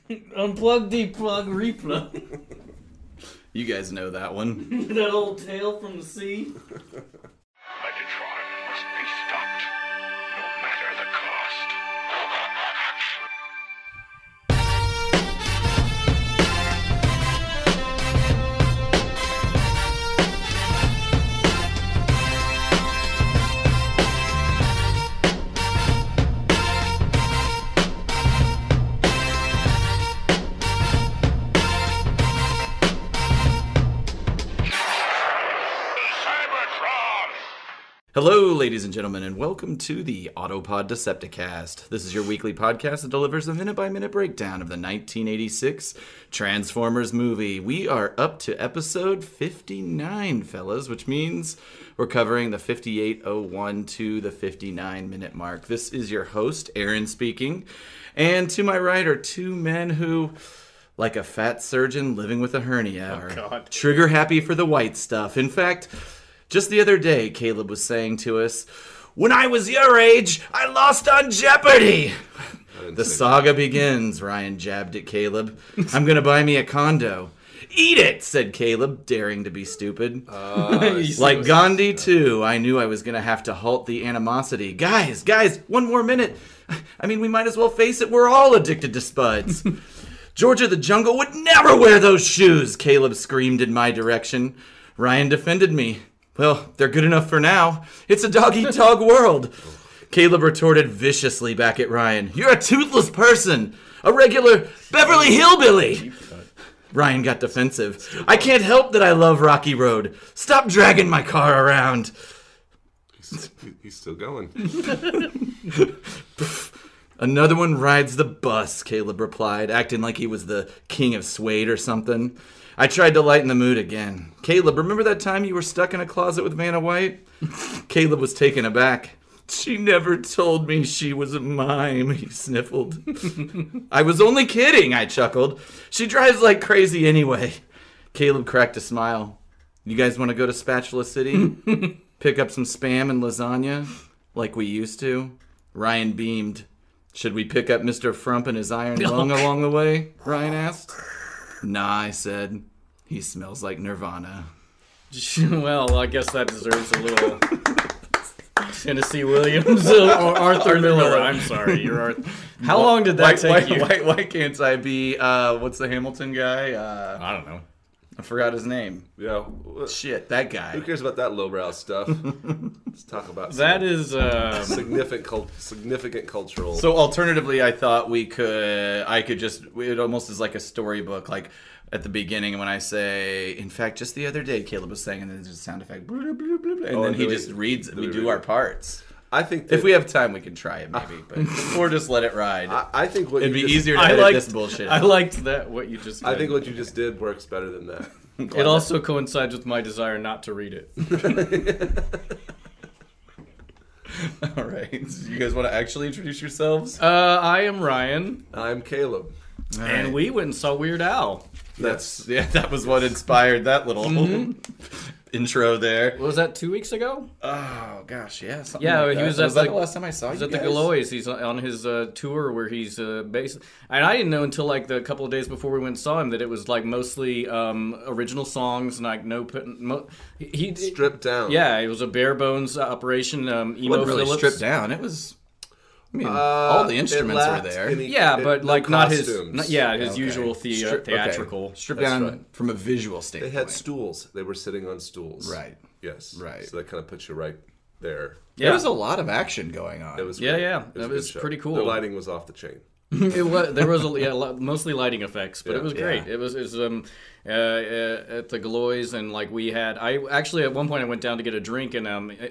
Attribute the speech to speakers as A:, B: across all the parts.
A: Unplug, deplug, replug.
B: You guys know that one.
A: That old tale from the sea.
C: Megatron must be stopped, no matter the cost.
B: Hello, ladies and gentlemen, and welcome to the Autopod Decepticast. This is your weekly podcast that delivers a minute-by-minute breakdown of the 1986 Transformers movie. We are up to episode 59, fellas, which means we're covering the 58:01 to the 59-minute mark. This is your host, Aaron, speaking, and to my right are two men who, like a fat surgeon living with a hernia, are trigger-happy for the white stuff. In fact, just the other day, Caleb was saying to us, "When I was your age, I lost on Jeopardy!" The saga begins, Ryan jabbed at Caleb. "I'm gonna buy me a condo." "Eat it," said Caleb, daring to be stupid. Like Gandhi, too, I knew I was gonna have to halt the animosity. Guys, one more minute. I mean, we might as well face it, we're all addicted to spuds. "Georgia the Jungle would never wear those shoes," Caleb screamed in my direction. Ryan defended me. "Well, they're good enough for now. It's a dog-eat-dog world." Caleb retorted viciously back at Ryan. "You're a toothless person. A regular Beverly Hillbilly." Ryan got defensive. "I can't help that I love Rocky Road. Stop dragging my car around."
D: He's still going.
B: "Another one rides the bus," Caleb replied, acting like he was the king of Suede or something. I tried to lighten the mood again. "Caleb, remember that time you were stuck in a closet with Vanna White?" Caleb was taken aback. "She never told me she was a mime," he sniffled. "I was only kidding," I chuckled. "She drives like crazy anyway." Caleb cracked a smile. "You guys want to go to Spatula City? Pick up some Spam and lasagna? Like we used to?" Ryan beamed. "Should we pick up Mr. Frump and his iron lung along the way?" Ryan asked. "Nah," I said. "He smells like Nirvana."
A: Well, I guess that deserves a little Tennessee Williams or Arthur Miller. I'm sorry, you're Arthur. How long did that take you?
B: Why can't I be, what's the Hamilton guy?
A: I don't know.
B: I forgot his name.
D: Yeah.
B: Shit, that guy.
D: Who cares about that lowbrow stuff? Let's talk about
A: that is
D: significant cultural.
B: So alternatively, I thought I could just, it almost is like a storybook, like at the beginning when I say, "In fact, just the other day," Caleb was saying, and then there's a sound effect, blah, blah, blah, blah, and then he just reads it. We do our parts.
D: I think
B: if we have time, we can try it maybe, but or just let it ride.
D: I think
B: it'd be easier to edit this bullshit.
A: I liked that what you just did.
D: I think what you just did works better than that.
A: It also coincides with my desire not to read it.
B: All right, so you guys want to actually introduce yourselves?
A: I am Ryan.
D: I'm Caleb,
A: and we went and saw Weird Al.
B: That was what inspired that little intro there.
A: Was that 2 weeks ago?
B: Oh gosh, yeah.
A: He was at
B: the last time I saw you.
A: He was at the Galois. He's on his tour where he's based. And I didn't know until like the couple of days before we went and saw him that it was like mostly original songs and like he
D: stripped down.
A: Yeah, it was a bare bones operation.
B: It wasn't really stripped down. It was. I mean, all the instruments were there.
A: But like not
D: costumes.
A: his usual theatrical.
B: Stripped down from a visual standpoint.
D: They had stools. They were sitting on stools.
B: Right.
D: Yes.
B: Right.
D: So that kind of puts you right there.
B: Yeah. There was a lot of action going on.
D: It was
A: great. It was pretty cool.
D: The lighting was off the chain.
A: There was mostly lighting effects, but it was great.
B: Yeah.
A: It was at the Galois, and like I actually at one point I went down to get a drink, and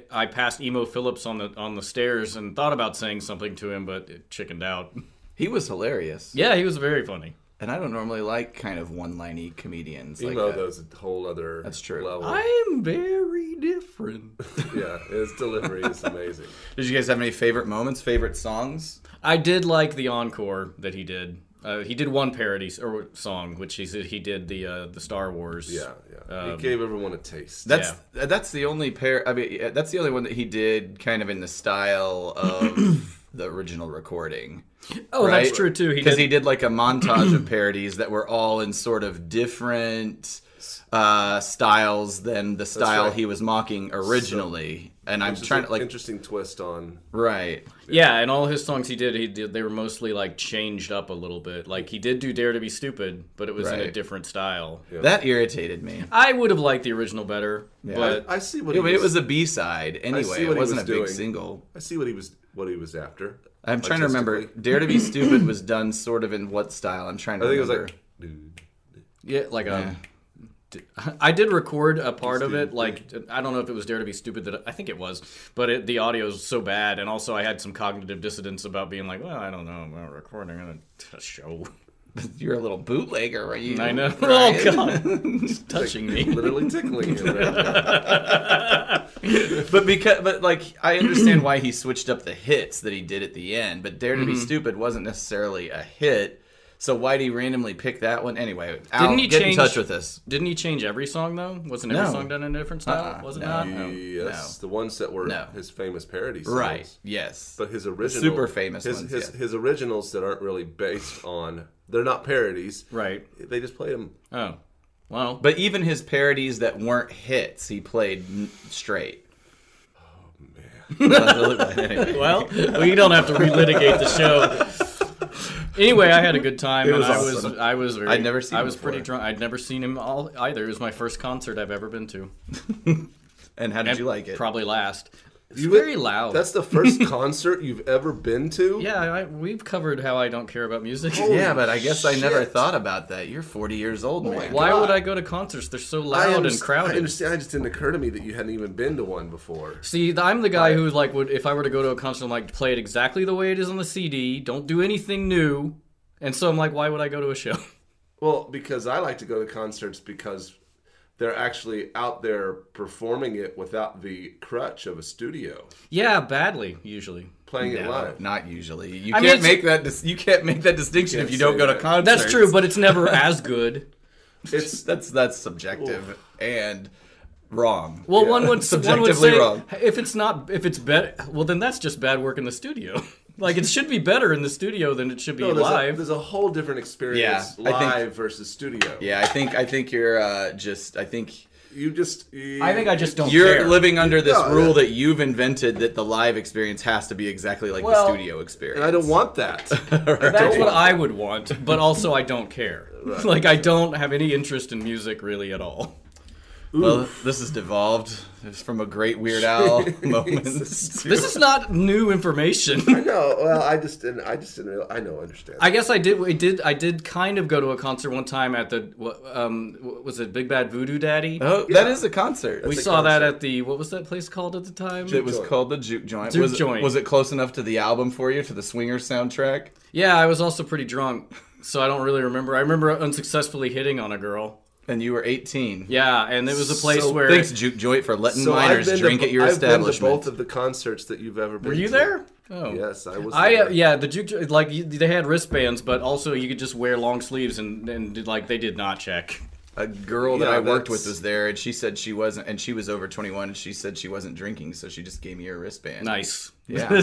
A: I passed Emo Phillips on the stairs and thought about saying something to him, but it chickened out.
B: He was hilarious.
A: Yeah, he was very funny.
B: And I don't normally like kind of one-liney comedians.
D: Emo, those a whole other
B: That's true.
D: level.
A: I'm very different.
D: Yeah, his delivery is amazing.
B: Did you guys have any favorite moments, favorite songs?
A: I did like the encore that he did. He did one parody song, which he said he did the Star Wars.
D: Yeah. He gave everyone a taste.
B: That's the only that's the only one that he did kind of in the style of the original recording.
A: Oh,
B: right?
A: that's true too.
B: Because he did like a montage of parodies that were all in sort of different styles than the style he was mocking originally. And I'm trying to like
D: interesting twist on
B: right.
A: Yeah, and all his songs he did they were mostly like changed up a little bit. Like he did do Dare to Be Stupid, but it was in a different style.
D: Yeah.
B: That irritated me.
A: I would have liked the original better, but
D: I see what
B: it was a B-side anyway. It wasn't a big
D: doing.
B: single.
D: I see what he was after.
B: I'm trying to remember. Dare to Be Stupid was done sort of in what style? I'm trying to remember.
D: I think it was like
A: yeah, like I did record a part of it, like, I don't know if it was Dare to Be Stupid, I think it was, but the audio is so bad, and also I had some cognitive dissonance about being like, well, I don't know about recording a show.
B: You're a little bootlegger, right?
A: I know. Oh, God. It's touching me.
D: Literally tickling him.
B: But like, I understand why he switched up the hits that he did at the end, but Dare to Be Stupid wasn't necessarily a hit. So why'd he randomly pick that one? Anyway, get in touch with us.
A: Didn't he change every song, though? Wasn't every song done in a different style? Was it not? No.
D: Yes, the ones that were his famous parody songs.
B: Right, yes.
D: But his original...
B: Super famous ones,
D: his originals that aren't really based on... They're not parodies.
A: Right.
D: They just played them.
A: Oh. Well.
B: But even his parodies that weren't hits, he played straight.
D: Oh, man.
A: Well, we don't have to relitigate the show. Anyway, I had a good time, and
B: awesome.
A: I was
B: I'd never seen him
A: I was
B: before.
A: pretty drunk. I'd never seen him either. It was my first concert I've ever been to.
B: And how did you like it?
A: Probably last. It's very loud.
D: That's the first concert you've ever been to?
A: Yeah, we've covered how I don't care about music.
B: Yeah, but I guess I never thought about that. You're 40 years old, man.
A: Why would I go to concerts? They're so loud and crowded.
D: I understand. It just didn't occur to me that you hadn't even been to one before.
A: See, I'm the guy who like would, if I were to go to a concert, I'm like, play it exactly the way it is on the CD. Don't do anything new. And so I'm like, why would I go to a show?
D: Well, because I like to go to concerts because they're actually out there performing it without the crutch of a studio.
A: Yeah, badly usually.
D: Playing it live.
B: Not usually. You can't make that. You can't make that distinction if you don't go to concerts.
A: That's true, but it's never as good.
B: It's that's subjective and wrong.
A: Well, one would say
B: wrong.
A: if it's better, well then that's just bad work in the studio. Like it should be better in the studio than it should be live.
D: There's a whole different experience live versus studio.
B: Yeah, I think you're I think
A: I just don't
B: You're
A: care.
B: living under this rule that you've invented that the live experience has to be exactly like the studio experience.
D: And I don't want that.
A: That's what I would want, but also I don't care. Right. Like I don't have any interest in music really at all.
B: Well, this has devolved from a great Weird Al moment.
A: This is not new information.
D: I know. Well, I just didn't really, understand.
A: I guess I did kind of go to a concert one time at the was it Big Bad Voodoo Daddy?
B: Oh, yeah. That is a concert.
A: We saw that at the, what was that place called at the time?
B: It was called the Juke Joint.
A: Joint.
B: Was it close enough to the album for you, to the Swingers soundtrack?
A: Yeah, I was also pretty drunk, so I don't really remember. I remember unsuccessfully hitting on a girl.
B: And you were 18.
A: Yeah, and it was a place where...
B: Thanks, Juke Joint, for letting minors drink at your establishment.
D: I've been to both of the concerts that you've ever been to.
A: Were you there? Oh.
D: Yes, I was there.
A: Yeah, the Juke... Like, they had wristbands, but also you could just wear long sleeves, and like, they did not check.
B: A girl that I worked with was there, and she said she wasn't... And she was over 21, and she said she wasn't drinking, so she just gave me her wristband.
A: Nice.
B: Yeah.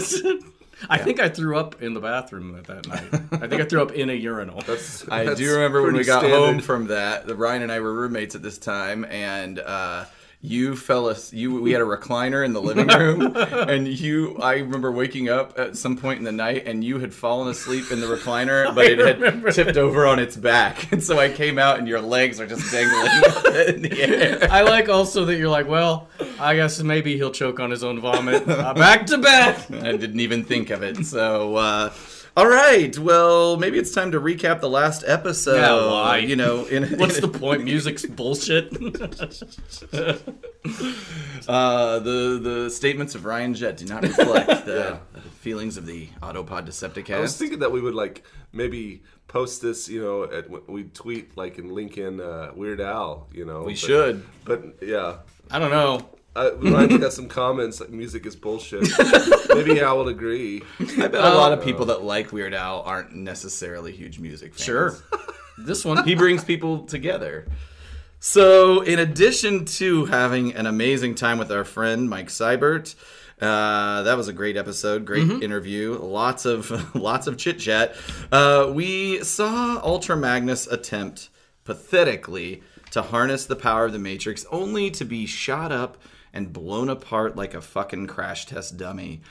A: I think I threw up in the bathroom that night. I think I threw up in a urinal.
B: I do remember when we got home from that. Ryan and I were roommates at this time, and we had a recliner in the living room, and I remember waking up at some point in the night, and you had fallen asleep in the recliner, but it had tipped over on its back, and so I came out, and your legs are just dangling in the air.
A: I like also that you're like, well, I guess maybe he'll choke on his own vomit. Back to bed.
B: I didn't even think of it. So, all right. Well, maybe it's time to recap the last episode.
A: Yeah, why?
B: You know,
A: what's the point? Music's bullshit.
B: The statements of Ryan Jett do not reflect the feelings of the Autopod Decepticast.
D: I was thinking that we would maybe post this, we tweet and link in Weird Al,
B: We should.
D: But yeah.
A: I don't know.
D: Ryan's got some comments like music is bullshit. Maybe Al would agree.
B: I bet a lot of people that like Weird Al aren't necessarily huge music fans.
A: Sure. This one.
B: He brings people together. So, in addition to having an amazing time with our friend Mike Seibert, That was a great episode, great interview, lots of chit chat. We saw Ultra Magnus attempt pathetically to harness the power of the Matrix, only to be shot up and blown apart like a fucking crash test dummy.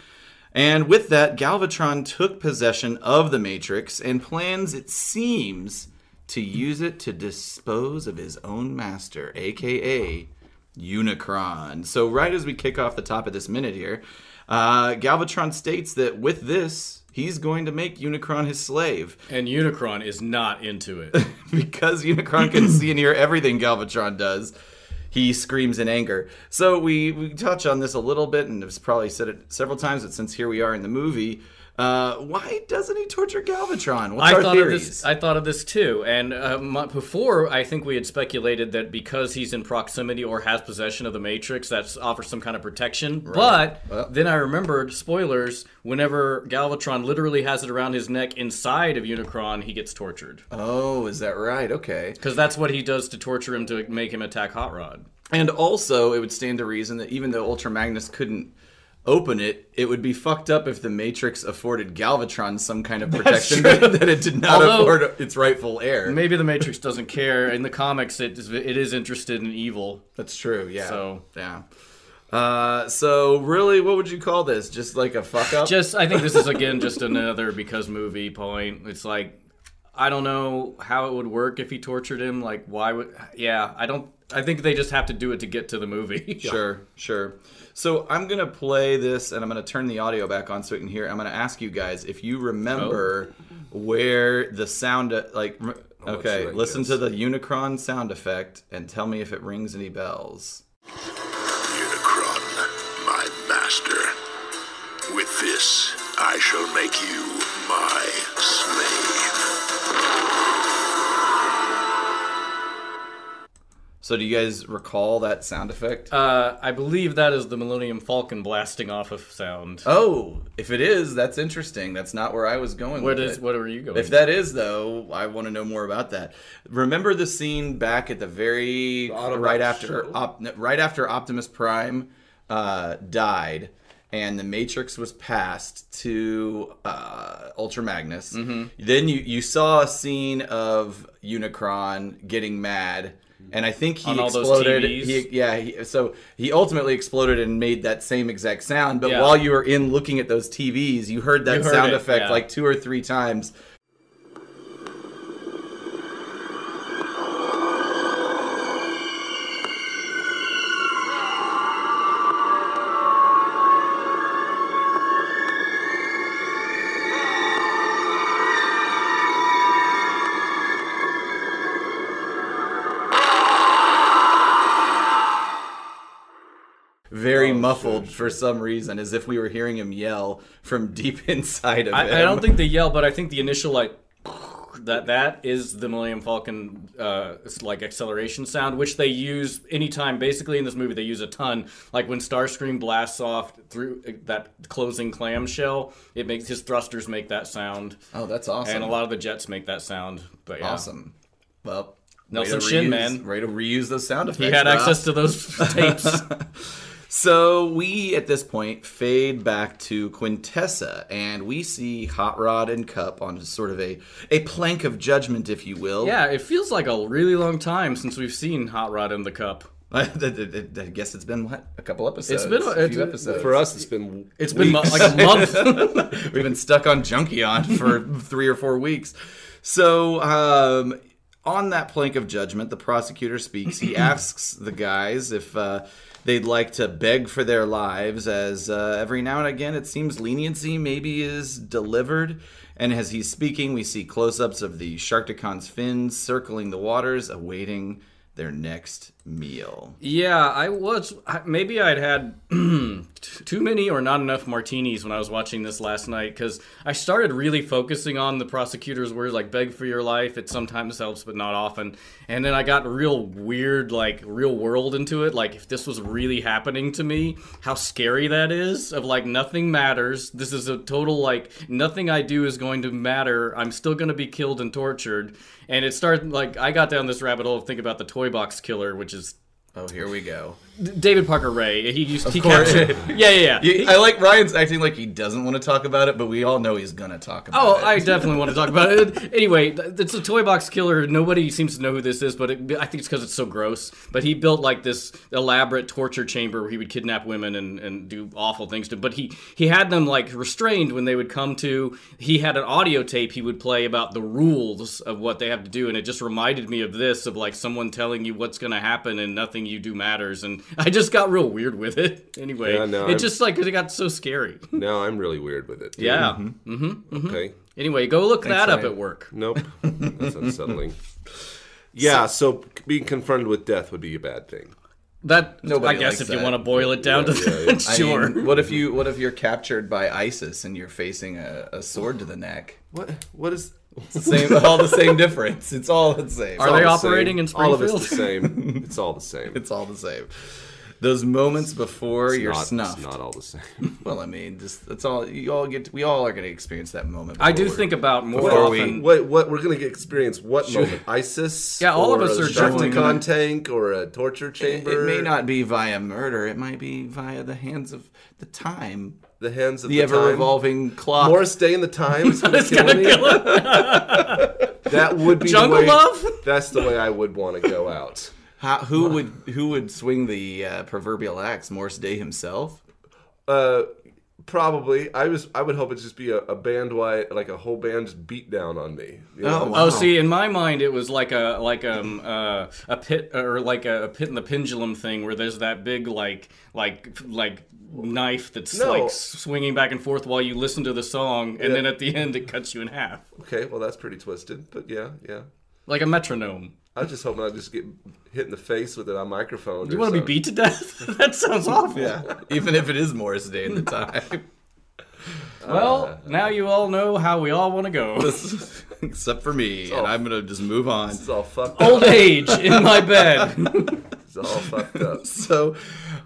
B: And with that, Galvatron took possession of the Matrix and plans, it seems, to use it to dispose of his own master, aka Unicron. So right as we kick off the top of this minute here, Galvatron states that with this, he's going to make Unicron his slave.
A: And Unicron is not into it.
B: Because Unicron can see and hear everything Galvatron does, he screams in anger. So we touch on this a little bit, and have probably said it several times, but since here we are in the movie, why doesn't he torture Galvatron? What's our theories?
A: I thought of this too, and before I think we had speculated that because he's in proximity or has possession of the Matrix, that offers some kind of protection. Right. But then I remembered, spoilers, whenever Galvatron literally has it around his neck inside of Unicron, he gets tortured.
B: Oh, is that right? Okay.
A: Because that's what he does to torture him to make him attack Hot Rod.
B: And also, it would stand to reason that even though Ultra Magnus couldn't open it, it would be fucked up if the Matrix afforded Galvatron some kind of protection that it did not afford its rightful heir.
A: Maybe the Matrix doesn't care. In the comics, it is interested in evil.
B: That's true, yeah.
A: So,
B: yeah. So really, what would you call this? Just like a fuck up?
A: I think this is, again, just another because movie point. It's like, I don't know how it would work if he tortured him. Like, why would... Yeah, I think they just have to do it to get to the movie.
B: Sure. So I'm going to play this, and I'm going to turn the audio back on so we can hear it. I'm going to ask you guys if you remember where the sound... Okay, listen to the Unicron sound effect and tell me if it rings any bells.
C: Unicron, my master. With this, I shall make you my slave.
B: So do you guys recall that sound effect?
A: I believe that is the Millennium Falcon blasting off of sound.
B: Oh, if it is, that's interesting. That's not where I was going with it.
A: What are you going
B: If that is, though, I want to know more about that. Remember the scene back at the right after Optimus Prime died, and the Matrix was passed to Ultra Magnus. Mm-hmm. Then you saw a scene of Unicron getting mad. And I think he exploded. So he ultimately exploded and made that same exact sound. But while you were looking at those TVs, you heard that sound effect like 2 or 3 times. Very muffled for some reason, as if we were hearing him yell from deep inside of him.
A: I don't think they yell, but I think the initial that is the Millennium Falcon acceleration sound, which they use anytime. Basically, in this movie, they use a ton. Like when Starscream blasts off through that closing clamshell, it makes his thrusters make that sound.
B: Oh, that's awesome!
A: And a lot of the jets make that sound. But yeah,
B: awesome. Well,
A: Nelson Shin, man,
B: ready to reuse those sound effects.
A: He had access to those tapes.
B: So we, at this point, fade back to Quintessa, and we see Hot Rod and Cup on sort of a plank of judgment, if you will.
A: Yeah, it feels like a really long time since we've seen Hot Rod and the Cup.
B: I guess it's been, a couple episodes?
A: It's been
B: a few episodes.
D: For us, it's been
A: like a month.
B: We've been stuck on Junkion for 3 or 4 weeks. So, on that plank of judgment, the prosecutor speaks. He asks the guys if... they'd like to beg for their lives, as every now and again it seems leniency maybe is delivered. And as he's speaking, we see close-ups of the Sharkticons' fins circling the waters, awaiting their next meal.
A: Yeah, maybe I'd had too many or not enough martinis when I was watching this last night, because I started really focusing on the prosecutor's words, like beg for your life. It sometimes helps, but not often. And then I got real weird, like real world into it. Like if this was really happening to me, how scary that is, of like nothing matters. This is a total like nothing I do is going to matter. I'm still going to be killed and tortured. And it started like I got down this rabbit hole of thinking about the Toy Box Killer, which is
B: Oh, here we go.
A: David Parker Ray. He
B: course.
A: captured. Yeah.
B: I like Ryan's acting like he doesn't want to talk about it, but we all know he's gonna talk about it.
A: Oh, I definitely want to talk about it. Anyway, it's a toy box killer. Nobody seems to know who this is, but I think it's because it's so gross. But he built like this elaborate torture chamber where he would kidnap women and do awful things to them. But he had them like restrained when they would come to. He had an audio tape he would play about the rules of what they have to do, and it just reminded me of this, of like someone telling you what's going to happen and nothing you do matters. And I just got real weird with it. Anyway, just like it got so scary.
D: Now I'm really weird with it.
A: Yeah.
D: Okay.
A: Anyway, go look that up
B: Ryan.
A: at work.
D: Nope. That's unsettling. Yeah, so being confronted with death would be a bad thing.
A: That
B: Nobody
A: I guess
B: likes
A: if you
B: that.
A: want to boil it down to that,
B: I
A: sure.
B: mean, what if you're captured by ISIS and you're facing a sword to the neck?
D: What is...
B: It's the same, all the same difference. It's all the same.
A: Are they operating in
D: All
A: Springfield?
D: of it's the same. It's all the same.
B: It's all the same. Those moments before you're snuffed.
D: It's not all the same.
B: Well, I mean, that's all. We all are going to experience that moment.
A: I do
B: before
A: think about more
B: before
A: often.
D: Wait, what? We're going to experience what moment? ISIS?
A: Yeah, all of
D: or
A: us are
D: a
A: definitely
D: Sharkticon tank or a torture chamber?
B: It may not be via murder. It might be via the hands of the time.
D: The hands of
B: The
D: the time.
B: ever-revolving clock.
D: Morris Day in the Time is going to
A: It's gonna kill him.
D: That would be
A: Jungle
D: the way,
A: Love?
D: That's the way I would want to go out.
B: Who would swing the proverbial axe? Morris Day himself?
D: Probably. I would hope it'd just be a band like a whole band just beat down on me. You know?
B: Oh, wow.
A: Oh, see, in my mind, it was like a pit or like a pit in the pendulum thing where there's that big like knife that's
D: No.
A: like swinging back and forth while you listen to the song, and then at the end it cuts you in half,
D: Okay, well that's pretty twisted, but yeah.
A: like a metronome.
D: I was just hoping I'd just get hit in the face with it on microphone.
A: You want to be beat to death? That sounds awful.
B: Yeah. Even if it is Morris Day in the time.
A: Well, now you all know how we all want to go.
B: Except for me, and I'm going to just move on.
D: It's all fucked up.
A: Old age in my bed.
D: It's all fucked up.
B: So,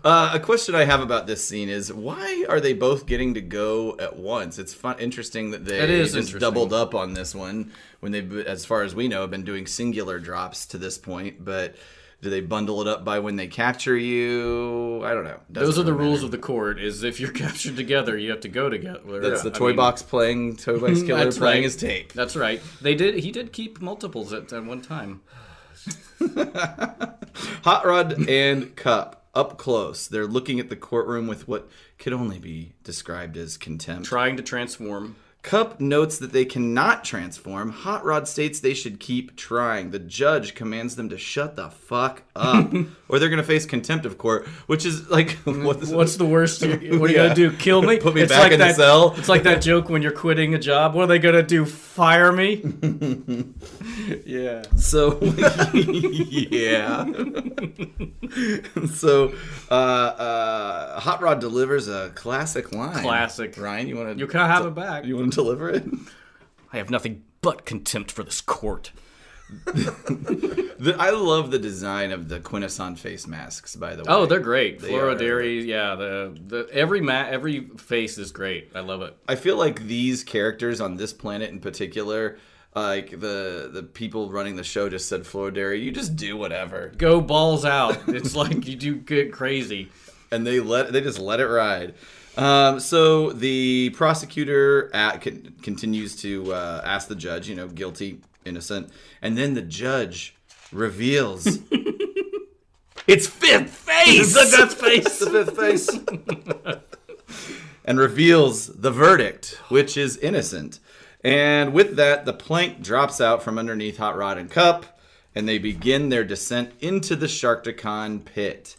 B: a question I have about this scene is, why are they both getting to go at once? It's interesting that they
A: It is
B: just
A: interesting.
B: doubled up on this one when they, as far as we know, have been doing singular drops to this point. But do they bundle it up by when they capture you? I don't know.
A: Those are the rules of the court. Is if you're captured together, you have to go together.
B: That's the toy box killer
A: That's
B: playing
A: right.
B: his tape.
A: That's right. He did keep multiples at one time.
B: Hot Rod and Cup up close. They're looking at the courtroom with what could only be described as contempt.
A: Trying to transform.
B: Cup notes that they cannot transform. Hot Rod states they should keep trying. The judge commands them to shut the fuck up, or they're going to face contempt of court, which is like,
A: What's the worst? What are you going to do? Kill me?
B: Put me
A: It's
B: back
A: like
B: in the
A: that,
B: cell?
A: It's like that joke when you're quitting a job. What are they going to do? Fire me? Yeah.
B: So, yeah. So, Hot Rod delivers a classic line.
A: Classic.
B: Ryan, you want to?
A: You can't have it back.
B: You want to deliver it?
A: I have nothing but contempt for this court.
B: I love the design of the Quintessa face masks, by the way.
A: Oh, they're great.
B: They
A: Flora
B: are.
A: Dairy, yeah. Every face is great. I love it.
B: I feel like these characters on this planet in particular, like the people running the show just said, Flora Dairy, you just do whatever.
A: Go balls out. It's like you do get crazy.
B: And they just let it ride. So the prosecutor continues to ask the judge, guilty, innocent, and then the judge reveals it's fifth face.
A: The death face.
D: The fifth face.
B: And reveals the verdict, which is innocent. And with that, the plank drops out from underneath Hot Rod and Cup, and they begin their descent into the Sharkticon pit.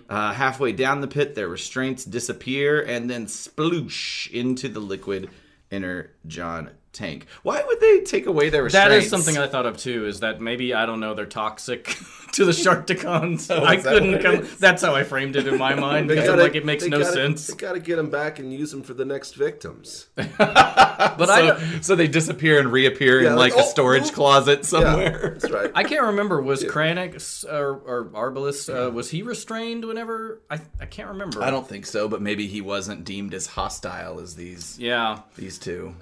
B: Halfway down the pit, their restraints disappear, and then sploosh into the liquid Energon tank. Why would they take away their restraints?
A: That is something I thought of too. Is that maybe, I don't know, they're toxic to the Sharkticons. I
B: is that
A: couldn't
B: what it
A: come.
B: is?
A: That's how I framed it in my mind.
D: They
A: Because
D: gotta-
A: like it makes
D: they
A: no
D: gotta-
A: sense.
D: They got to get them back and use them for the next victims.
A: But
B: So they disappear and reappear in like a storage closet somewhere.
D: That's right.
A: I can't remember. Was Kranich or Arbalest, was he restrained whenever? I can't remember.
B: I don't think so, but maybe he wasn't deemed as hostile as these
A: Yeah.
B: two.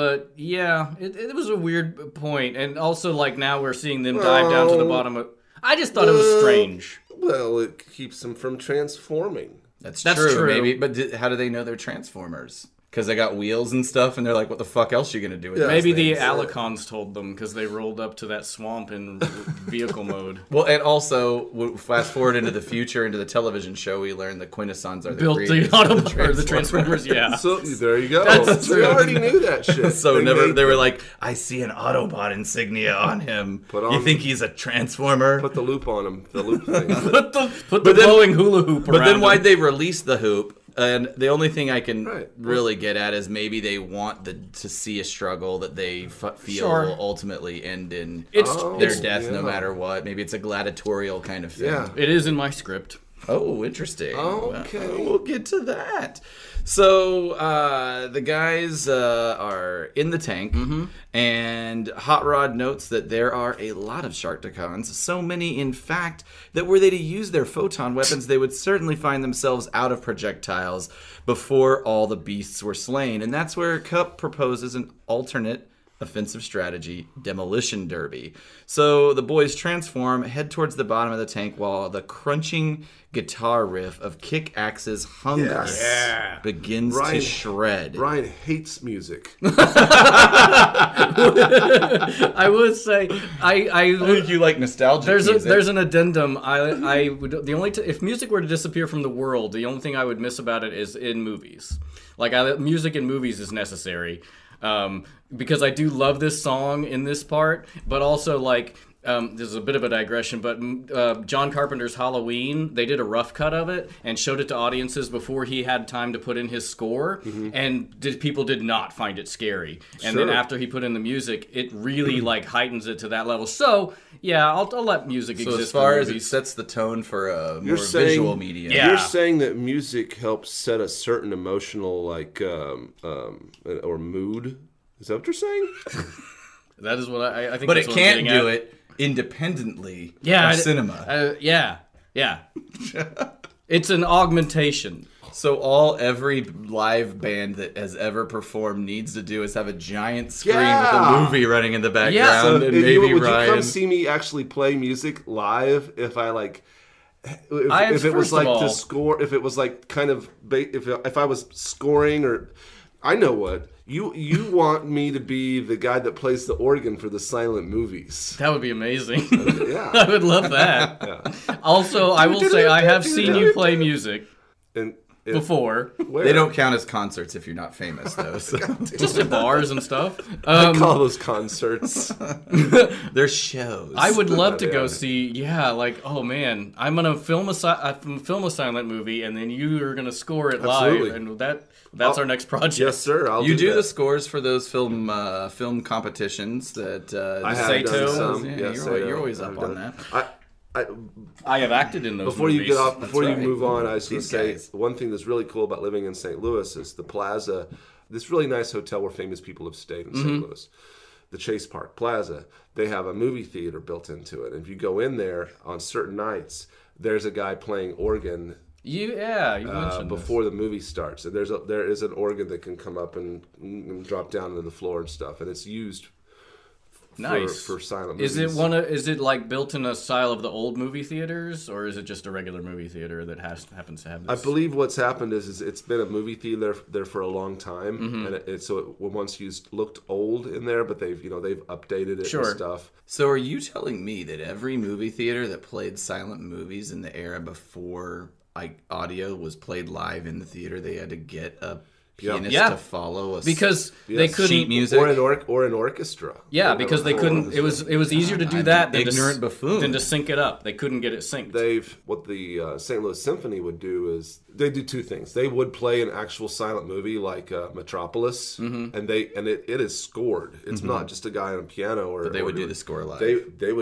A: But yeah, it was a weird point. And also, like, now we're seeing them dive down to the bottom of... I just thought it was strange.
D: Well, it keeps them from transforming.
B: That's
A: That's true.
B: maybe. But how do they know they're Transformers? Because they got wheels and stuff, and they're like, what the fuck else are you going to do with
D: Yeah.
B: these
A: Maybe the
B: things?
A: Alicons told them because they rolled up to that swamp in vehicle mode.
B: Well, and also, fast forward into the future, into the television show, we learned the Quintessons are
A: Built the Autobot, the Transformers, yeah.
D: So there you go.
A: That's
D: We
A: true.
D: already knew that shit.
B: So
D: They
B: never,
D: made
B: they were
D: them.
B: like, I see an Autobot insignia on him.
D: Put on-
B: You think he's a Transformer?
D: Put the loop on him. The loop thing.
A: Put the glowing hula hoop around
B: But then why'd
A: him.
B: they release the hoop? And the only thing I can
D: Right.
B: really get at is maybe they want to see a struggle that they feel
A: Sure.
B: will ultimately end in
A: It's-
B: their
A: it's-
B: death, no
D: yeah.
B: matter what. Maybe it's a gladiatorial kind of thing.
D: Yeah.
A: It is in my script.
B: Oh, interesting.
D: Okay.
B: Well, we'll get to that. So the guys are in the tank, and Hot Rod notes that there are a lot of Sharkticons, so many, in fact, that were they to use their photon weapons, they would certainly find themselves out of projectiles before all the beasts were slain. And that's where Cup proposes an alternate offensive strategy, Demolition Derby. So the boys transform, head towards the bottom of the tank while the crunching guitar riff of Kick Axe's Hunger
D: Yes.
A: Yeah.
B: begins
D: Ryan-
B: to shred.
D: Brian hates music.
A: I would say I
B: think you like nostalgic
A: there's an addendum. I would the only if music were to disappear from the world, the only thing I would miss about it is in movies. Like music in movies is necessary. Because I do love this song in this part, but also like this is a bit of a digression, but John Carpenter's Halloween, they did a rough cut of it and showed it to audiences before he had time to put in his score, and people did not find it scary. And then
D: Sure.
A: after he put in the music, it really like heightens it to that level. So yeah, I'll let music
B: So
A: exist.
B: as far
A: in
B: as it
A: movies.
B: sets the tone for a
D: You're
B: more
D: saying-
B: visual medium.
A: Yeah.
D: You're saying that music helps set a certain emotional or mood. Is that what you're saying?
A: That is what I think.
B: But
A: that's
B: it
A: what I'm
B: can't
A: getting
B: do
A: at.
B: it independently
A: Yeah,
B: of cinema.
A: Yeah. It's an augmentation.
B: So every live band that has ever performed needs to do is have a giant screen
D: Yeah.
B: with a movie running in the background,
A: Yeah. So
B: and
D: If
B: maybe
D: would
B: Ryan.
D: you come see me actually play music live if I like?
A: I-
D: If it was
A: first of
D: like
A: all-
D: to score, if it was like kind of if I was scoring, or I know what you want me to be the guy that plays the organ for the silent movies.
A: That would be amazing.
D: Yeah.
A: I would love that. Also, I will say I have seen you play music
D: And
A: before,
D: where?
B: They don't count as concerts if you're not famous, though. So.
A: just at bars and stuff.
D: I call those concerts.
B: They're shows.
A: I would love to go
D: Yeah.
A: see. like, oh man, I'm gonna film a silent movie, and then you are gonna score it
D: Absolutely.
A: live, and that's our next project.
D: Yes, sir. I'll
B: You do
D: that.
B: the scores for those film competitions that
D: I have
A: Sato.
D: done some.
B: Yeah,
D: Yes,
B: you're
D: I
B: always
D: have
B: up on
D: done.
B: that.
D: I
A: I have acted in those.
D: before
A: movies.
D: you get off, before
B: right.
D: you move on, I was going to
B: These
D: say
B: guys.
D: one thing that's really cool about living in St. Louis is the Plaza, this really nice hotel where famous people have stayed in St. Louis, the Chase Park Plaza. They have a movie theater built into it, and if you go in there on certain nights, there's a guy playing organ
A: you mentioned
D: before the movie starts, and there is an organ that can come up and drop down into the floor and stuff, and it's used
A: Nice.
D: for silent movies.
A: Is it like built in a style of the old movie theaters, or is it just a regular movie theater that happens to have
D: I
A: this?
D: believe what's happened is it's been a movie theater there for a long time,
A: Mm-hmm.
D: and it once used looked old in there, but they've updated it
A: Sure.
D: and stuff.
B: So are you telling me that every movie theater that played silent movies in the era before audio was played live in the theater, they had to get a pianist
A: Yeah.
B: to follow us
A: Because they couldn't.
B: sheet music?
D: or an orchestra.
A: Yeah,
D: They
A: because
D: have
A: they
D: a full
A: couldn't. It
D: orchestra.
A: was easier to do
B: I'm
A: that
B: an
A: than
B: ignorant buffoon.
A: than to sync it up. They couldn't get it synced.
D: What the St. Louis Symphony would do is they do two things. They would play an actual silent movie like Metropolis,
A: Mm-hmm.
D: and it is scored. It's not just a guy on a piano, or
B: But they would
D: or
B: do the score live.
D: They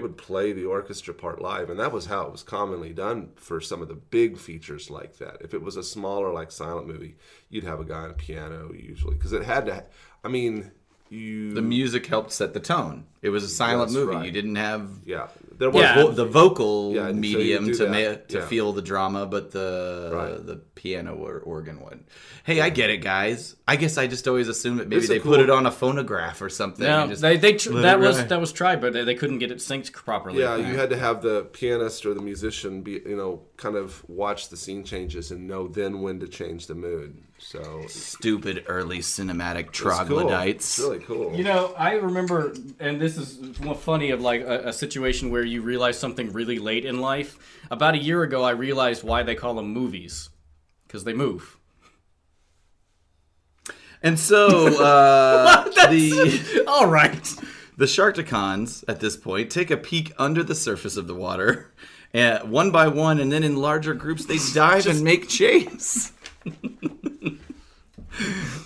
D: would play the orchestra part live, and that was how it was commonly done for some of the big features like that. If it was a smaller like silent movie, you'd have a guy on a piano usually, because it had to. I mean,
B: the music helped set the tone. It was a silent movie.
D: Right.
B: You didn't have
D: there was
B: the vocal
D: so
B: medium
D: you
B: to
D: do
B: feel the drama, but the piano or organ one. Hey, I get it, guys. I guess I just always assumed that maybe they put it on a phonograph or something.
A: No,
B: and just
A: that was tried, but they couldn't get it synced properly.
D: Yeah, you had to have the pianist or the musician be, kind of watch the scene changes and know then when to change the mood. So
B: stupid early cinematic
D: cool.
B: troglodytes.
D: It's really cool.
A: I remember, and this is funny of like a situation where you realize something really late in life. About a year ago, I realized why they call them movies, because they move.
B: And so,
A: all right.
B: The Sharkticons, at this point, take a peek under the surface of the water, one by one, and then in larger groups, they dive and make chase.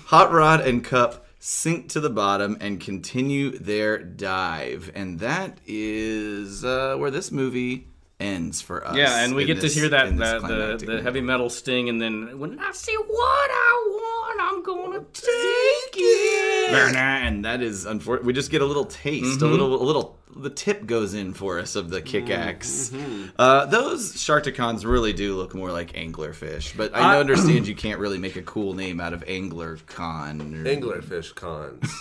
B: Hot Rod and Cup sink to the bottom and continue their dive. And that is where this movie ends for us.
A: Yeah, and we get to hear the heavy metal sting, and then when I see what I want, I'm gonna take it.
B: And that is unfortunate. We just get a little taste, a little. The tip goes in for us of the kick axe. Those Sharkticons really do look more like anglerfish, but I understand you can't really make a cool name out of anglercon.
D: Anglerfish cons.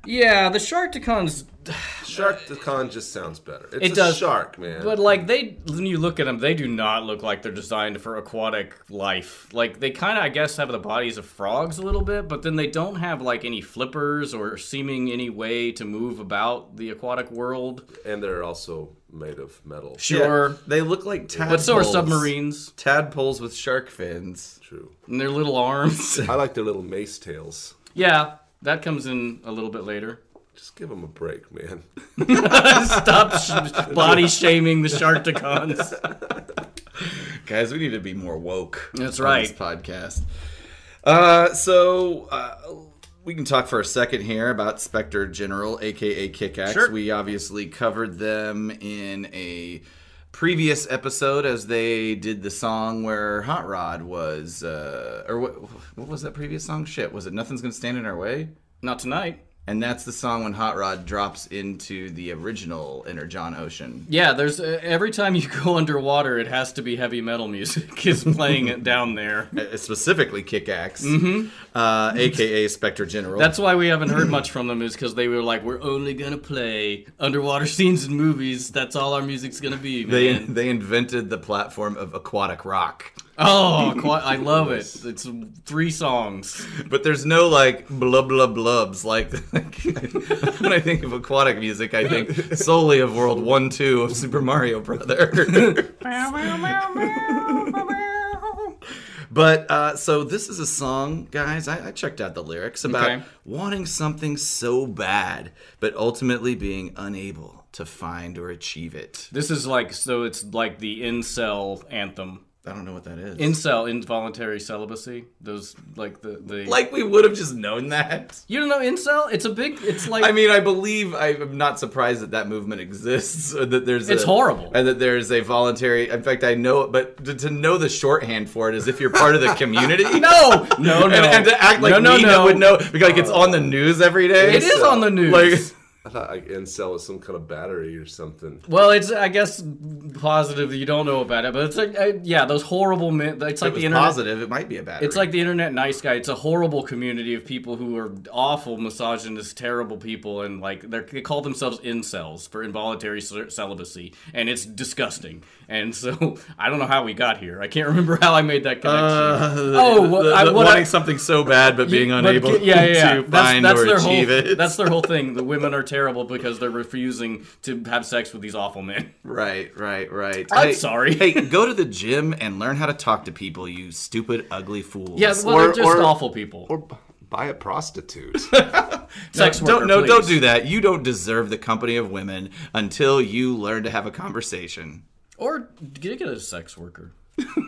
A: Yeah, the Sharkticons.
D: Sharkticon just sounds better. It
A: does.
D: Shark, man.
A: But like when you look at them, they do not look like they're designed for aquatic life. Like they kind of, I guess, have the bodies of frogs a little bit, but then they don't have like any flippers or seeming any way to move about the aquatic world.
D: And they're also made of metal.
A: Sure,
B: yeah, they look like tadpoles.
A: But so are submarines.
B: Tadpoles with shark fins.
D: True.
A: And their little arms.
D: I like their little mace tails.
A: Yeah, that comes in a little bit later.
D: Just give them a break, man.
A: Stop body shaming the Sharkticons.
B: Guys, we need to be more woke.
A: That's
B: on
A: right.
B: This podcast. We can talk for a second here about Spectre General, aka Kick-Axe.
A: Sure.
B: We obviously covered them in a previous episode as they did the song where Hot Rod was, or what was that previous song? Shit, was it Nothing's Gonna Stand in Our Way?
A: Not tonight.
B: And that's the song when Hot Rod drops into the original Energon Ocean.
A: Yeah, there's every time you go underwater, it has to be heavy metal music is playing it down there.
B: Specifically Kick-Axe, a.k.a. Spectre General.
A: That's why we haven't heard much from them, is because they were like, we're only going to play underwater scenes in movies. That's all our music's going to be, man.
B: They invented the platform of aquatic rock.
A: Oh, I love it. It's 3 songs.
B: But there's no, like, blub blub blubs. Like when I think of aquatic music, I think solely of World 1, 2 of Super Mario Brother. But, so this is a song, guys, I checked out the lyrics, about wanting something so bad, but ultimately being unable to find or achieve it.
A: This is like, so it's like the incel anthem.
B: I don't know what that is.
A: Incel, involuntary celibacy. Those, like, the...
B: Like we would have just known that.
A: You don't know incel? It's like...
B: I mean, I'm not surprised that movement exists. Or that there's
A: It's horrible.
B: And that there's a voluntary... In fact, I know it, but to know the shorthand for it is if you're part of the community.
A: No.
B: And to act like Nina would know, because like it's on the news every day.
A: It is on the news.
B: Like...
D: I thought like incel was some kind of battery or something.
A: Well, it's, I guess, positive that you don't know about it, but it's like, those horrible men. It's like the internet.
B: Positive, it might be a battery.
A: It's like the internet nice guy. It's a horrible community of people who are awful, misogynist, terrible people, and like they call themselves incels for involuntary celibacy, and it's disgusting. And so I don't know how we got here. I can't remember how I made that connection.
B: Wanting something so bad but being unable to find or achieve it.
A: That's their whole thing. The women are terrible because they're refusing to have sex with these awful men.
B: Right.
A: I'm sorry.
B: Hey, go to the gym and learn how to talk to people, you stupid, ugly fools.
A: Yeah, well, they're just awful people.
D: Or buy a prostitute.
A: Sex worker,
B: don't do that. You don't deserve the company of women until you learn to have a conversation.
A: Or get a sex worker.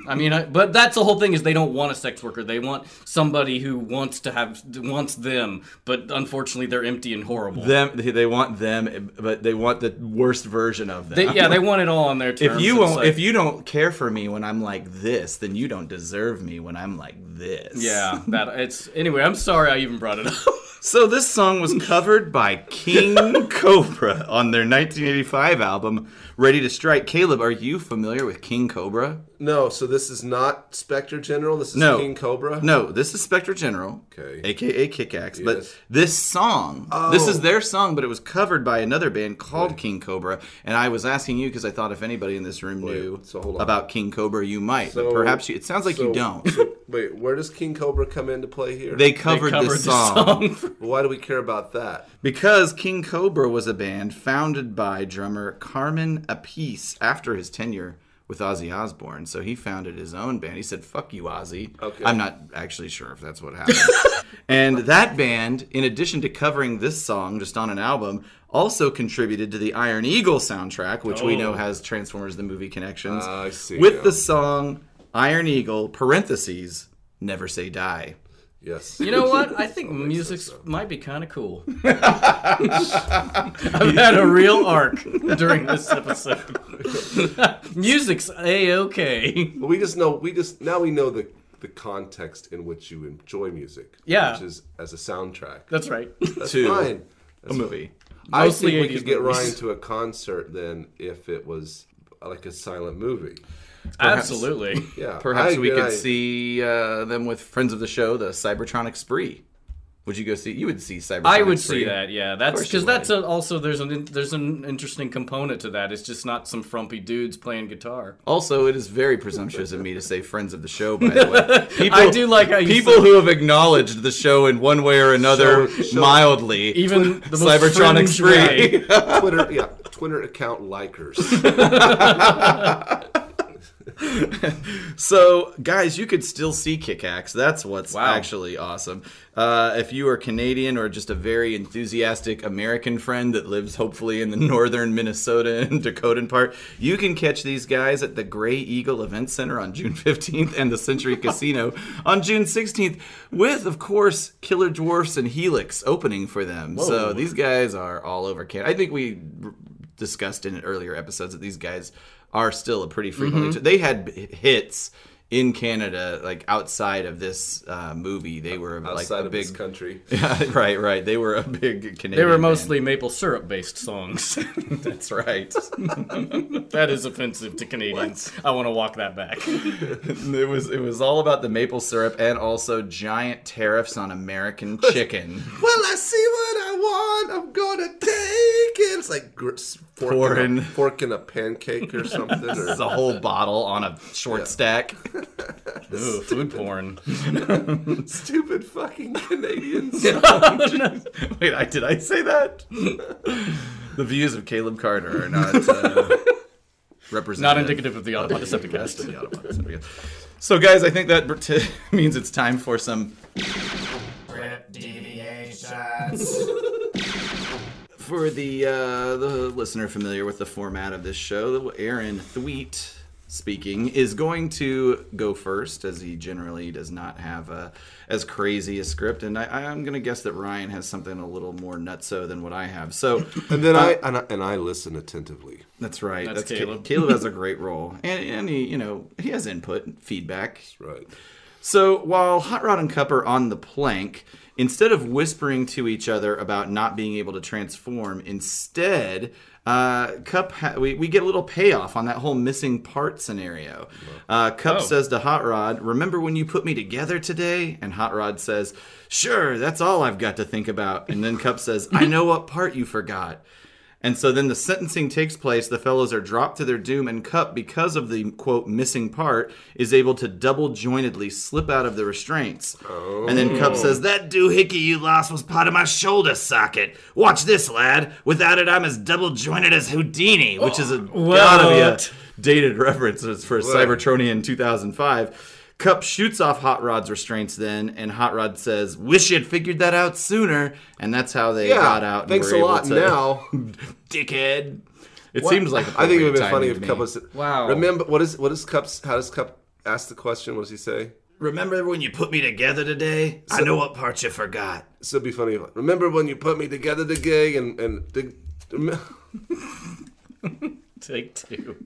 A: I mean, but that's the whole thing, is they don't want a sex worker. They want somebody who wants them, but unfortunately they're empty and horrible.
B: They want them, but they want the worst version of them.
A: They want it all on their terms.
B: If you don't care for me when I'm like this, then you don't deserve me when I'm like this.
A: Yeah, anyway, I'm sorry I even brought it up.
B: So this song was covered by King Cobra on their 1985 album, Ready to Strike. Caleb, are you familiar with King Cobra?
D: No, so this is not Spectre General. This is King Cobra.
B: No, this is Spectre General,
D: okay,
B: aka Kick-Axe.
D: Yes.
B: But this song, this is their song, but it was covered by another band called King Cobra. And I was asking you because I thought if anybody in this room knew about King Cobra, you might. But perhaps you. It sounds like you don't.
D: Wait, where does King Cobra come into play here?
B: They covered this song.
D: Why do we care about that?
B: Because King Cobra was a band founded by drummer Carmen Appice after his tenure with Ozzy Osbourne. So he founded his own band. He said, fuck you, Ozzy.
D: Okay.
B: I'm not actually sure if that's what happened. And that band, in addition to covering this song just on an album, also contributed to the Iron Eagle soundtrack, which we know has Transformers the movie connections.
D: I see.
B: With the song Iron Eagle, parentheses, Never Say Die.
D: Yes.
A: You know what? I think music might be kind of cool. I've had a real arc during this episode. Music's A-okay.
D: Well, now we know the context in which you enjoy music.
A: Yeah.
D: Which is as a soundtrack.
A: That's right.
D: That's fine.
B: A movie.
D: I
A: Mostly
D: think we
A: 80s
D: could get
A: movies.
D: Ryan to a concert then if it was like a silent movie.
A: Absolutely.
D: Yeah.
B: Perhaps we could see them with friends of the show, the Cybertronic Spree. Would you go see? You would see Cybertronic
A: I would
B: Spree.
A: see that, yeah. That's
B: course you
A: because that's
B: would.
A: also there's an interesting component to that. It's just not some frumpy dudes playing guitar.
B: Also, it is very presumptuous of me to say friends of the show, by the way. People,
A: I do like how you
B: people who have acknowledged the show in one way or another
D: Show-
B: mildly.
A: even the most
B: Cybertronic
A: fringe way.
B: Spree.
D: Twitter account likers.
B: So, guys, you could still see Kick-Axe. That's what's
A: Wow.
B: actually awesome. If you are Canadian or just a very enthusiastic American friend that lives hopefully in the northern Minnesota and Dakotan part, you can catch these guys at the Grey Eagle Event Center on June 15th and the Century Casino on June 16th with, of course, Killer Dwarfs and Helix opening for them. So these guys are all over Canada. I think we discussed in earlier episodes that these guys are still a pretty frequently. They had hits in Canada, like outside of this movie. They were
D: Outside
B: like a
D: of
B: big
D: this country.
B: Yeah, right. They were a big Canadian.
A: They were
B: band.
A: mostly maple syrup based songs.
B: That's right.
A: That is offensive to Canadians. I want to walk that back.
B: It was all about the maple syrup and also giant tariffs on American chicken.
D: Well, I see what I want. I'm gonna take it. It's like fork in a pancake or something.
B: It's a whole bottle on a short stack.
A: Ooh, food porn.
D: Stupid fucking Canadians.
B: Wait, did I say that? The views of Caleb Carter are not representative.
A: Not indicative of the Autopod Decepticast.
B: So, guys, I think that means it's time for some
E: Deviations.
B: For the listener familiar with the format of this show, Aaron Thweet speaking is going to go first, as he generally does not have as crazy a script, and I'm going to guess that Ryan has something a little more nutso than what I have. So,
D: And then I listen attentively.
B: that's right.
A: That's Caleb.
B: Caleb has a great role, and he he has input, and feedback.
D: Right.
B: So while Hot Rod and Cup are on the plank, instead of whispering to each other about not being able to transform, instead, Cup we get a little payoff on that whole missing part scenario. Cup says to Hot Rod, "Remember when you put me together today?" And Hot Rod says, "Sure, that's all I've got to think about." And then Cup says, "I know what part you forgot." And so then the sentencing takes place, the fellows are dropped to their doom, and Cup, because of the, quote, missing part, is able to double-jointedly slip out of the restraints. And then Cup says, "That doohickey you lost was part of my shoulder socket. Watch this, lad. Without it, I'm as double-jointed as Houdini," which is gotta be a dated reference for Cybertronian 2005. Cup shoots off Hot Rod's restraints then, and Hot Rod says, "Wish you'd figured that out sooner." And that's how they got out. And
D: Thanks
B: were
D: a
B: able
D: lot
B: to,
D: dickhead.
B: Dickhead. It seems like
D: I think it would be
B: appropriate
D: funny
B: timing
D: if
B: to
D: Cup
B: me.
D: was.
A: Wow.
D: Remember how does Cup ask the question? What does he say?
B: Remember when you put me together today? I know what parts you forgot.
D: So it'd be funny. Remember when you put me together today and
A: Take two.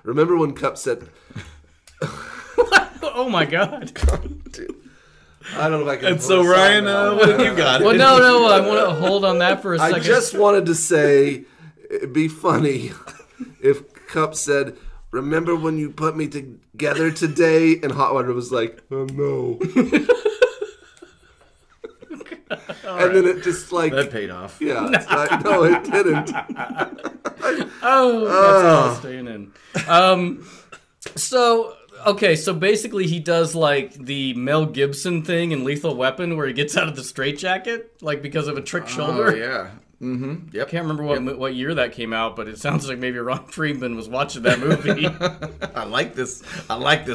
D: remember when Cup said.
A: Oh my God.
D: Dude. I don't know if I can.
B: And so, Ryan, what have you got?
A: Well, no. I want to hold on that for a second.
D: I just wanted to say it'd be funny if Cup said, "Remember when you put me together today?" And Hot Water was like, "Oh no." And then it just like
B: That paid off.
D: Yeah, it's like, no, it didn't.
A: That's all staying in. So basically he does like the Mel Gibson thing in Lethal Weapon where he gets out of the straitjacket, like because of a trick shoulder.
B: Oh, yeah. Mm-hmm. Yep.
A: I can't remember what year that came out, but it sounds like maybe Ron Friedman was watching that movie.
B: I like this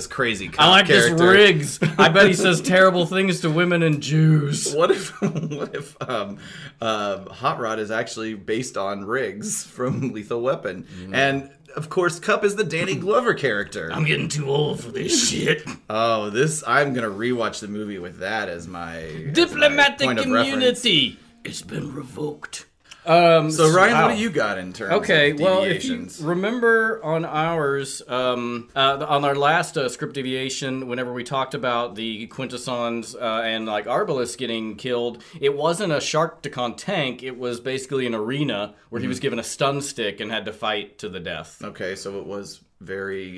B: crazy cop
A: I like
B: character.
A: this Riggs. I bet he says terrible things to women and Jews.
B: What if Hot Rod is actually based on Riggs from Lethal Weapon? And of course, Cup is the Danny Glover character.
A: I'm getting too old for this shit.
B: Oh, I'm gonna rewatch the movie with that as my
A: Diplomatic
B: point of reference.
A: immunity. It's been revoked.
B: So Ryan, what do you got in terms of
A: well, if you
B: deviations?
A: remember on ours, on our last script deviation, whenever we talked about the Quintessons and like Arbalest getting killed, it wasn't a Sharkticon tank. It was basically an arena where he was given a stun stick and had to fight to the death.
B: Okay, so it was very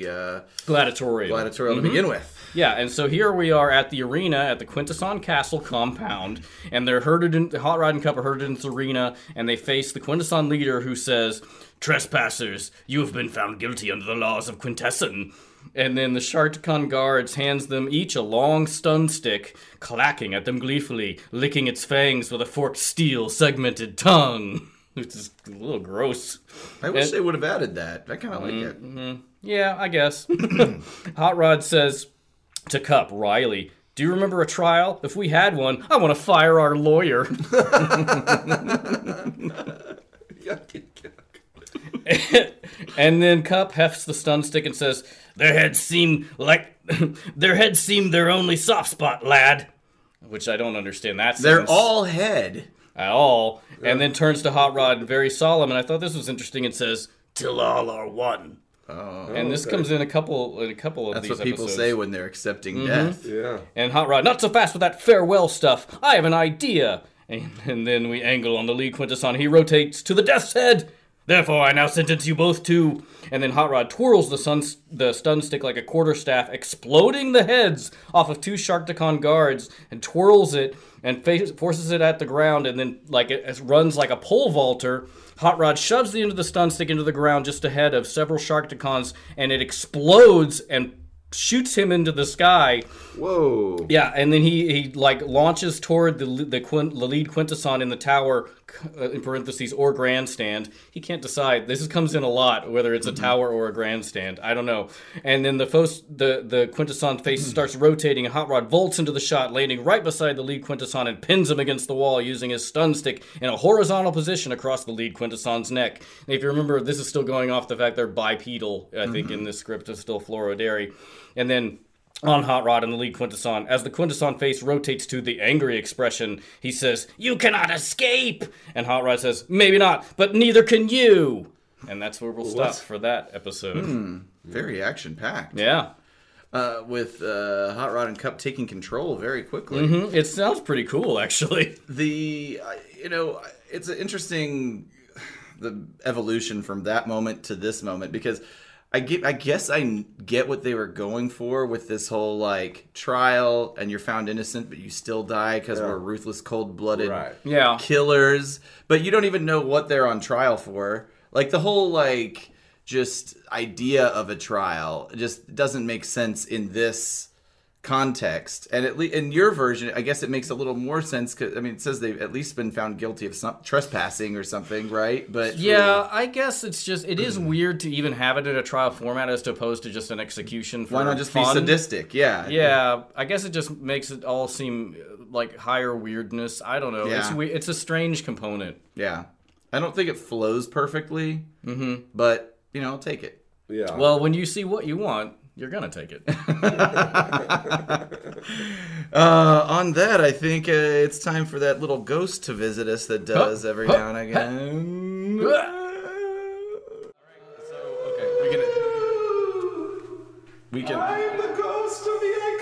A: Gladiatorial
B: to begin with.
A: Yeah, and so here we are at the arena at the Quintesson Castle compound, and they're herded in Hot Rod and Cup are herded in this arena, and they face the Quintesson leader who says, "Trespassers, you have been found guilty under the laws of Quintesson." And then the Sharkticon guards hands them each a long stun stick, clacking at them gleefully, licking its fangs with a forked steel segmented tongue. Which is a little gross.
B: I wish they would have added that. I kind of like it.
A: Yeah, I guess. Hot Rod says to Cup, "Riley, do you remember a trial? If we had one, I want to fire our lawyer." And then Cup hefts the stun stick and says, their heads seem their only soft spot, lad." Which I don't understand that
B: They're
A: sentence
B: all head.
A: at all. Yeah. And then turns to Hot Rod, very solemn, and I thought this was interesting. It says, "Till all are one." And this comes in a couple of
B: That's
A: these episodes.
B: That's what people say when they're accepting death.
D: Yeah.
A: And Hot Rod, "Not so fast with that farewell stuff. I have an idea." And then we angle on the lead Quintesson. He rotates to the death's head. "Therefore, I now sentence you both to..." And then Hot Rod twirls the stun stick like a quarterstaff, exploding the heads off of two Sharkticon guards, and twirls it and forces it at the ground, and then like it runs like a pole vaulter. Hot Rod shoves the end of the stun stick into the ground just ahead of several Sharkticons, and it explodes and shoots him into the sky.
D: Whoa.
A: Yeah, and then he like launches toward the lead Quintesson in the tower, in parentheses, or grandstand. He can't decide. This comes in a lot, whether it's a tower or a grandstand. I don't know. And then the Quintesson face starts rotating, and Hot Rod vaults into the shot, landing right beside the lead Quintesson and pins him against the wall using his stun stick in a horizontal position across the lead Quintesson's neck. And if you remember, this is still going off the fact they're bipedal, I think, in this script. It's still fluorodairy. And then on Hot Rod and the lead Quintesson, as the Quintesson face rotates to the angry expression, he says, "You cannot escape!" And Hot Rod says, "Maybe not, but neither can you!" And that's where we'll stop for that episode.
B: Very action-packed.
A: Yeah.
B: With Hot Rod and Cup taking control very quickly.
A: It sounds pretty cool, actually.
B: It's an interesting the evolution from that moment to this moment, because I guess I get what they were going for with this whole like trial, and you're found innocent but you still die because we're ruthless, cold-blooded killers. But you don't even know what they're on trial for. Like the whole like just idea of a trial just doesn't make sense in this context. And at least in your version, I guess it makes a little more sense because it says they've at least been found guilty of some trespassing or something, right? But
A: I guess it is weird to even have it in a trial format as opposed to just an execution.
B: Why not just
A: fun.
B: be sadistic?
A: Yeah. I guess it just makes it all seem like higher weirdness. I don't know.
B: Yeah.
A: It's a strange component.
B: Yeah, I don't think it flows perfectly. But I'll take it.
D: Yeah.
A: Well, when you see what you want, you're going to take it.
B: On that, I think it's time for that little ghost to visit us that does every now and again.
A: So, okay, we can...
D: I'm the ghost of the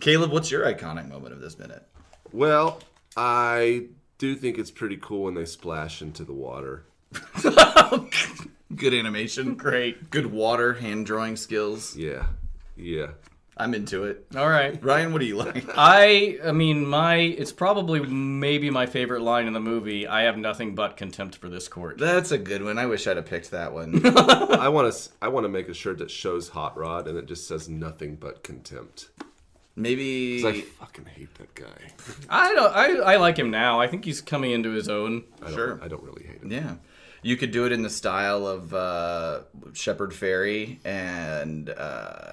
B: Caleb, what's your iconic moment of this minute?
D: Well, I do think it's pretty cool when they splash into the water.
B: Good animation.
A: Great.
B: Good water, hand drawing skills.
D: Yeah.
B: I'm into it.
A: All right.
B: Ryan, what do you like?
A: I mean, it's probably maybe my favorite line in the movie. I have nothing but contempt for this court.
B: That's a good one. I wish I'd have picked that one.
D: I want to make a shirt that shows Hot Rod and it just says nothing but contempt.
B: Maybe
D: 'Cause I fucking hate that guy.
A: I like him now. I think he's coming into his own.
D: I don't really hate him.
B: Yeah. You could do it in the style of Shepard Fairey and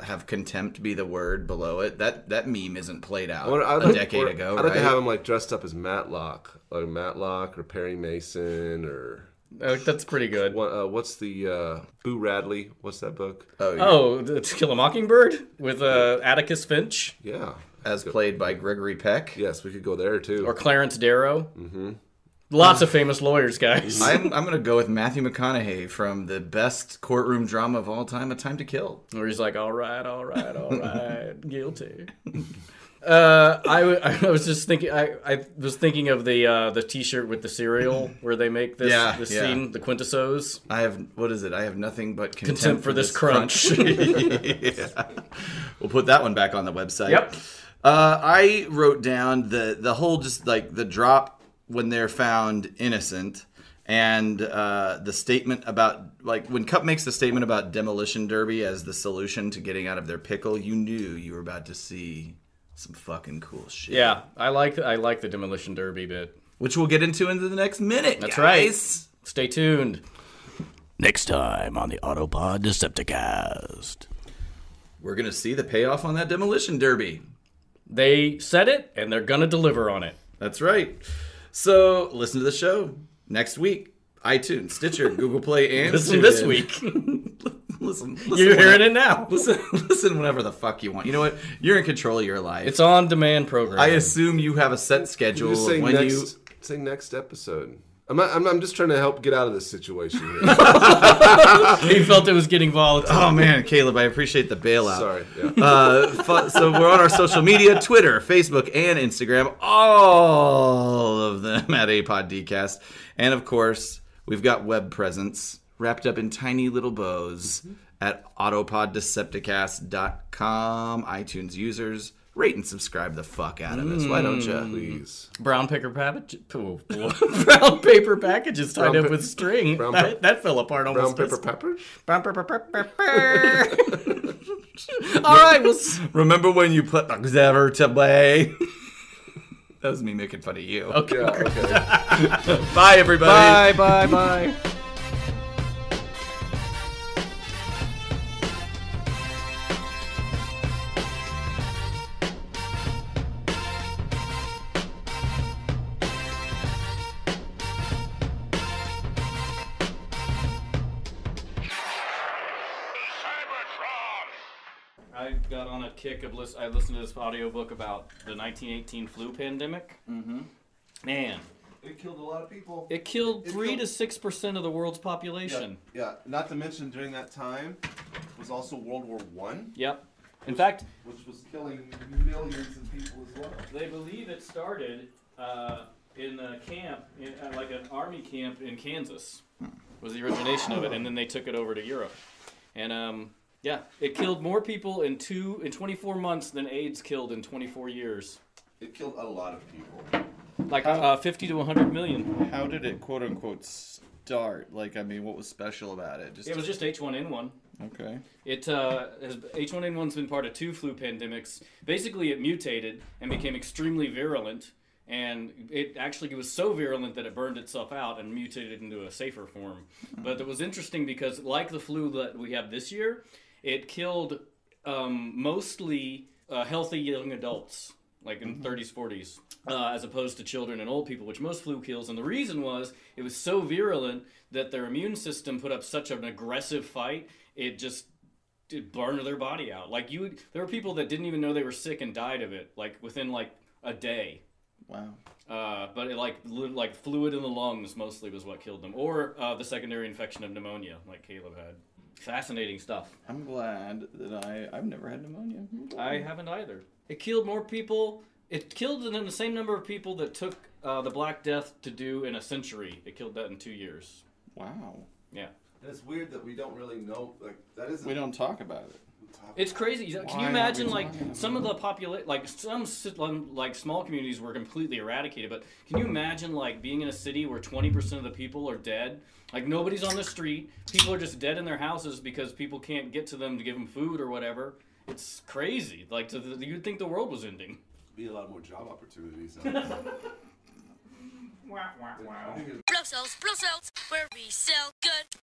B: have contempt be the word below it. That meme isn't played out a decade ago,
D: I'd like to
B: right?
D: have him like dressed up as Matlock, or Perry Mason, or
A: That's pretty good.
D: what's the Boo Radley? What's that book?
A: To Kill a Mockingbird with Atticus Finch
D: Yeah,
B: As played by Gregory Peck.
D: yes, we could go there too.
A: or Clarence Darrow. Mm-hmm. Lots of famous lawyers, guys.
B: I'm going to go with Matthew McConaughey from the best courtroom drama of all time, A Time to Kill.
A: Where he's like, all right, guilty. I was just thinking. I was thinking of the T-shirt with the cereal where they make this scene, the Quintessos.
B: I have nothing but
A: Contempt for this crunch.
B: Yeah. We'll put that one back on the website.
A: Yep.
B: I wrote down the whole just like the drop when they're found innocent, and the statement about, like, when Cup makes the statement about Demolition Derby as the solution to getting out of their pickle, you knew you were about to see some fucking cool shit.
A: Yeah, I like the Demolition Derby bit.
B: Which we'll get into the next minute.
A: That's
B: guys.
A: right. Stay tuned.
E: Next time on the Autopod Decepticast.
B: We're going to see the payoff on that Demolition Derby.
A: They said it, and they're gonna deliver on it.
B: That's right. So, listen to the show next week. iTunes, Stitcher, Google Play, and
A: Listen
B: TuneIn.
A: this week.
B: Listen
A: You're hearing it now.
B: Listen whenever the fuck you want. You know what? You're in control of your life.
A: It's on demand program.
B: I assume you have a set schedule
D: Just say
B: when
D: say next episode. I'm just trying to help get out of this situation here.
A: He felt it was getting volatile.
B: Oh man, Caleb, I appreciate the bailout.
D: Sorry. Yeah.
B: So we're on our social media, Twitter, Facebook, and Instagram, all of them at Apod Decast. And of course, we've got web presence wrapped up in tiny little bows at autopoddecepticast.com. iTunes users, rate and subscribe the fuck out of us. Why don't you?
D: Please.
A: Brown paper package. Brown paper packages tied up with string. That fell apart
D: Brown
A: almost.
D: paper peppers?
A: Brown paper pepper. All right.
B: Remember when you put the Xavier to play? That was me making fun of you.
A: Okay.
D: Yeah, okay.
B: Bye, everybody.
A: Bye. I got on a kick of I listened to this audiobook about the 1918 flu pandemic. Mm-hmm. Man,
D: It killed a lot of people.
A: it killed 3 to 6% of the world's population.
D: Yeah, not to mention during that time was also World War One,
A: Yep. In fact,
D: which was killing millions of people as well.
A: they believe it started in a camp, like an army camp in Kansas, was the origination of it, and then they took it over to Europe. And yeah, it killed more people in 24 months than AIDS killed in 24 years.
D: It killed a lot of people.
A: Like 50 to 100 million.
B: How did it, quote unquote, start? Like, I mean, what was special about it?
A: It was just H1N1.
B: Okay.
A: H1N1's been part of 2 flu pandemics. Basically, it mutated and became extremely virulent, and it was so virulent that it burned itself out and mutated into a safer form. But it was interesting because, like the flu that we have this year, it killed mostly healthy young adults, like in 30s, 40s, as opposed to children and old people, which most flu kills. And the reason was it was so virulent that their immune system put up such an aggressive fight, it burned their body out. Like there were people that didn't even know they were sick and died of it, like within like a day.
B: Wow.
A: But it like fluid in the lungs mostly was what killed them, or the secondary infection of pneumonia, like Caleb had. Fascinating stuff.
B: I'm glad that I've never had pneumonia.
A: I haven't either. It killed more people. It killed the same number of people that took the Black Death to do in a century. It killed that in 2 years.
B: Wow.
A: Yeah.
D: And it's weird that we don't really know, like, that isn't...
B: We don't talk about it.
A: It's crazy. Can you imagine, like, some of the some small communities were completely eradicated, but can you imagine, like, being in a city where 20% of the people are dead? Like, nobody's on the street. People are just dead in their houses because people can't get to them to give them food or whatever. It's crazy. Like, you'd think the world was ending.
D: Be a lot more job opportunities.
F: Blow cells, where we sell good.